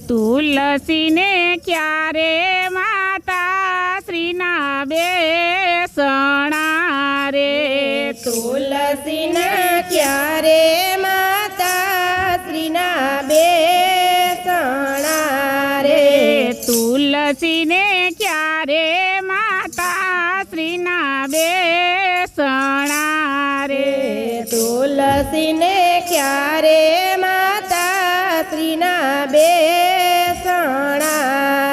તુલસીને ક્યારે માતા શ્રીના બેસણા રે તુલસીને ક્યારે માતા શ્રીના બેસણા રે તુલસીને ક્યારે માતા શ્રીના બેસણા રે તુલસીને ક્યારે માતા શ્રીના બેસણા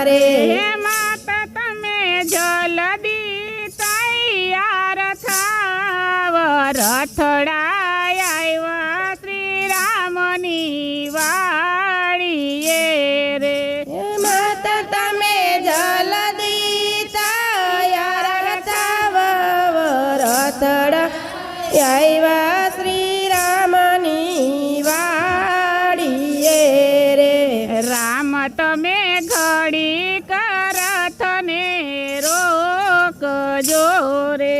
રે હે માતા તમે જલ્દી તૈયાર થાવ રથડા આવ્યા શ્રી રામની વાડીએ રે માતા તમે જલ્દી તૈયાર થાવ રથડા આવ્યા શ્રી રામની વાડીએ રે રામ તમે ઘડી કરથને રોકજો રે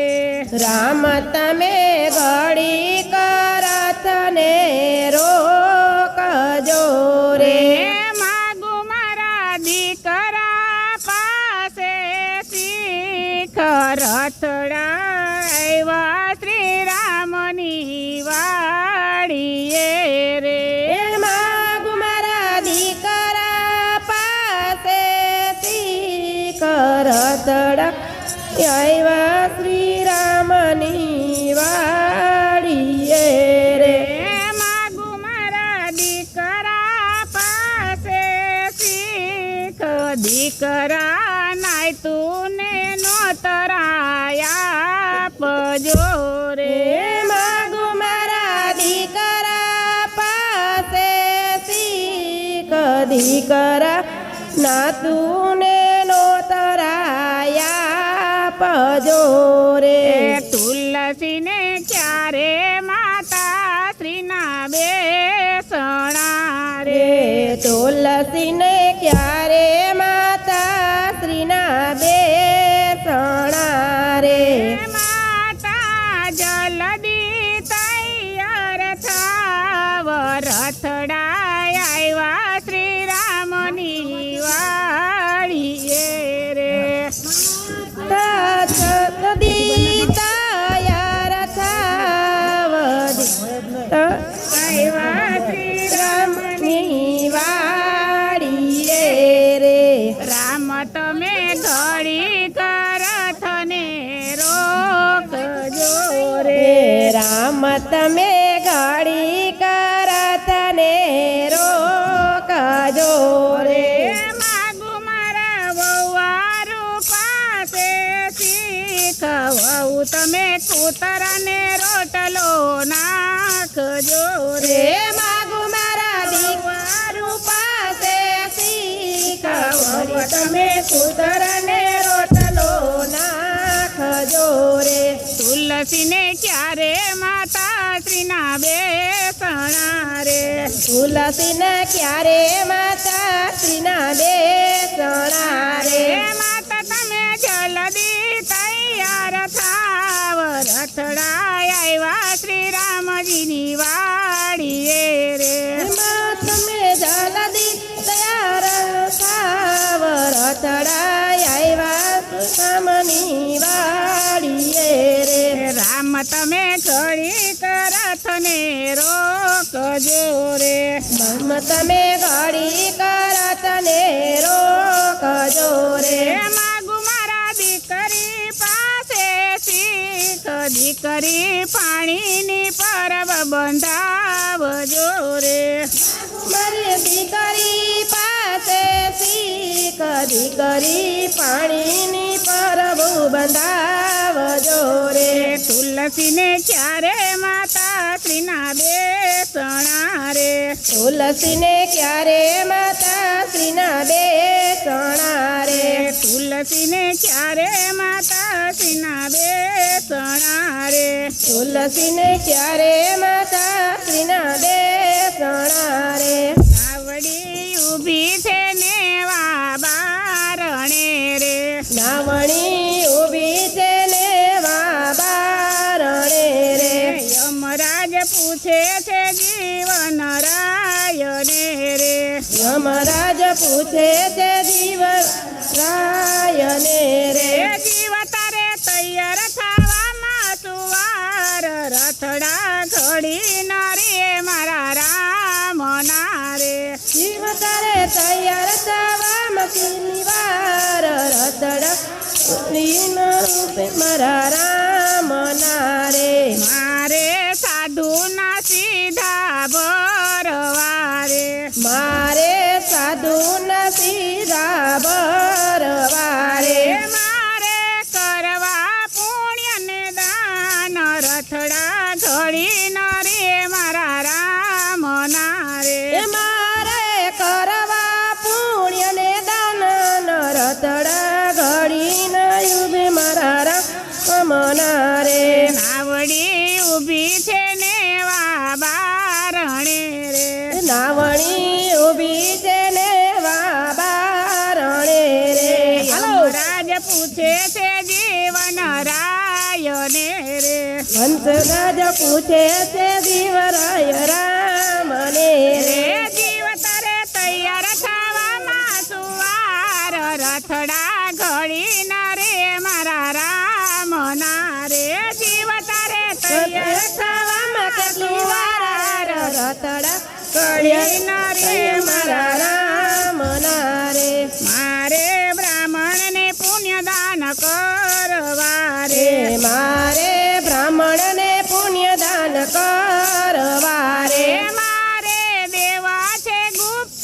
રામ તમે ઘડી કરથને રોકજો રે માગુ મારા દીકરા પાસે શીખ રથડા આવ્યા શ્રી રામની વાડીએ રે માગુ મારા દીકરા પાસે શીખ રથડા આવ્યા શ્રી રામની વાડીએ રે માગુ મારા દીકરા પાસે શીખ દીકરા નાય તું ને નો તરાયા પજો રે માગુ મારા દીકરા પાસે શીખ દીકરા નાતું ને નો તરાયા પજો રે તુલસીને ક્યારે માતા શ્રીના બેસણા રે તુલસીને ક્યારે માતા શ્રીના બેસણા રે માતા જલ્દી તૈયાર થાવ રથડા આવ્યા શ્રી રામની વાડીએ રે જલ્દી તૈયાર થાવ આવ્યા શ્રી રામની વાડીએ રે રામ તમે ઘડી કરથને રોકજો રે રામ તમે ગાડી કરતને રોકજો રે માગુ મારા વહુવારું પાસે શીખ વહુ તમે કૂતરાને રોટલો નાખજો રે રે માગુ મારા દીકરું પાસે શીખ વહુ તમે કૂતરને રોટલો નાખજો રે તુલસીને ક્યારે માતા શ્રીના બેસણા રે તુલસીને ક્યારે માતા શ્રીના બેસણા રે માતા તમે જલ્દી તૈયાર થાવ રથડા આવ્યા શ્રી રામજીની વાડીએ રે તમે જલ્દી તૈયાર થાવ રથડા આવ્યા રામની વાડીએ રે રામ તમે ઘડી કરથને રોકજો રે તમે ઘડી કરતને રોકજો રે માગુ મારા દીકરી પાસે શીખ દીકરી પાણીની પરબ બંધાવજો રે મારી દીકરી પાસે શીખ દીકરી પાણીની પરબ બંધાવજો રે તુલસીને ક્યારે માતા શ્રીના બેસણા રે તુલસીને ક્યારે માતા શ્રીના બેસણા રે તુલસીને ક્યારે માતા શ્રીના બેસણા રે તુલસીને ક્યારે માતા શ્રીના બેસણા રે નાવડી ઊભી છે ને વા બારણે રે નાવણી ઊભી છે ને વા બારણે રે યમરાજ પૂછે છે જીવન રાયને રે યમરાજ યમરાજ પૂછે છે જીવરાયને રે જીવ તારે તૈયાર થવામાં સુવાર રથડા ઘડી ન રે મારા રામ ના રે જીવ તારે તૈયાર થવામાં શનિવાર રતડા રૂપે મારા રામ ના રે મારે સાધુ ના સીધા બરવારે મારે સાધુ સીધા બરવારે મારે કરવા પુણ્ય ને દાન રથડા ઘડી ન રે મારા રામ ના રે મારે કરવા પુણ્ય ને દાન રતડા ઘડી ન યુબે મારા રામ ના રે નાવડી ઊભી છે ને વા બારણે રે નાવણી ઊભી છે ને વા બારણે રે યમરાજ પૂછે છે જીવન રાયને રે હંસરાજ પૂછે છે જીવરાય રામને રે જીવ તારે તૈયાર થવામાં સુવાર રથડા ઘડી ન રે મારા રામ ના રે જીવ તારે તૈયાર થવામાં કેટલી વાર રતડા ઘડી ન રે મારા રામ ના રે મારે બ્રાહ્મણ ને પુણ્યદાન કરવા રે મારે બ્રાહ્મણ ને પુણ્યદાન કરવા રે મારે દેવા છે ગુપ્ત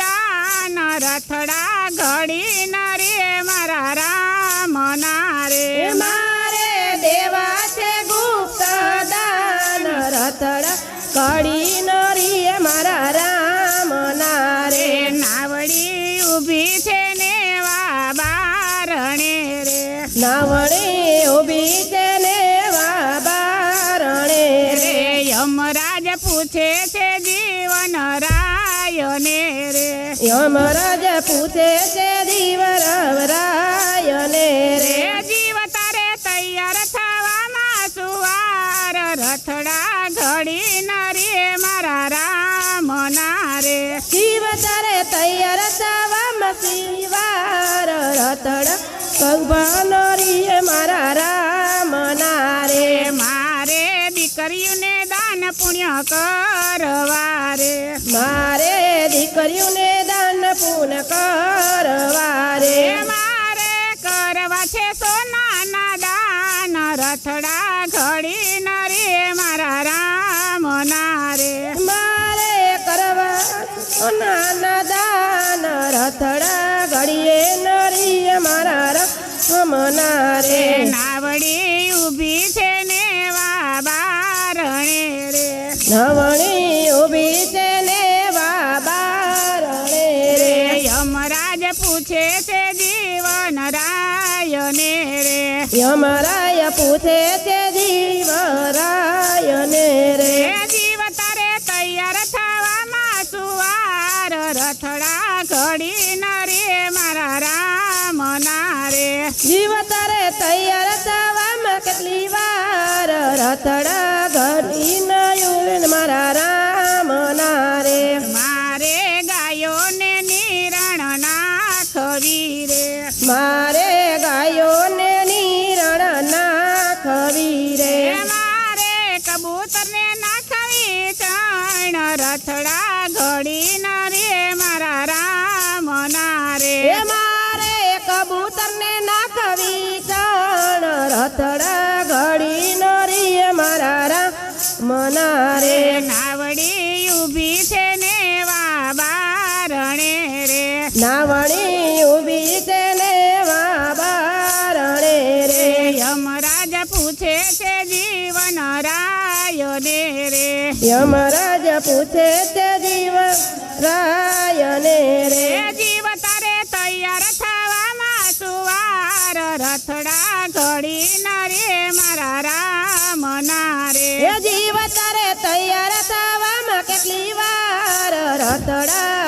દાન રથડા ઘડી ન રે મારા રામ ના રે મારે દેવા છે ગુપ્ત દાન રતડા કડી નરી મારા રામ ના રે નાવડી ઊભી છે ને વા બારણે રે નાવણી ઊભી છે ને વા બારણે રે યમરાજ પૂછે છે જીવન રાયને રે યમરાજ પૂછે છે જીવરાયને રે જીવ તારે તૈયાર થવામાં સુવાર રથડા ઘડી ન રે મારા રામ ના રે શિવ તારે તૈયાર થવામાં શિવાર રતડા ભગવાન રી મારા રામ ના રે મારે દીકરીઓને દાન પુણ્ય કરવા રે મારે દીકરીઓને દાન પૂન કરવા રે મારે કરવા છે સોનાના દાન રથડા ઘડી ન રે મારા રામ ના રે મારે કરવા નાના દાન રથડા ઘડીએ નરી મારા રામ ના રે નાવડી ઊભી છે ને વા બારણે રે નવણી ઊભી છે ને વા બારણે રે યમરાજ પૂછે છે જીવન રાયને રે યમરાય પૂછે છે જીવરાયને રે જીવ તારે તૈયાર થવામાં સુવાર રથડા ઘડી ન રે મારા રામ ના રે જીવ તારે તૈયાર થવામાં કેટલી વાર રતડા ઘડી નયું મારા રામ ના રે મારે ગાયોને નિરણ નાખવી રે મારે ગાયોને નિરણ નાખવી રે મારે કબૂતરને નાખવી ચણ રથડા ઘડી ન રે મારા રામ ના રે મારે કબૂતરને નાખવી ચણ રતડા ઘડી નરી મારા રામ ના રે નાવડી ઊભી છે ને વા બારણે રે નાવણી ઊભી છે ને વા બારણે રે યમરાજ પૂછે છે જીવન રાયને રે યમરાજ પૂછે છે જીવ રાયને રે જીવ તારે તૈયાર થવામાં સુવાર રથડા ઘડી ન રે મારા રામ ના રે જીવ તારે તૈયાર થવામાં કેટલી વાર રતડા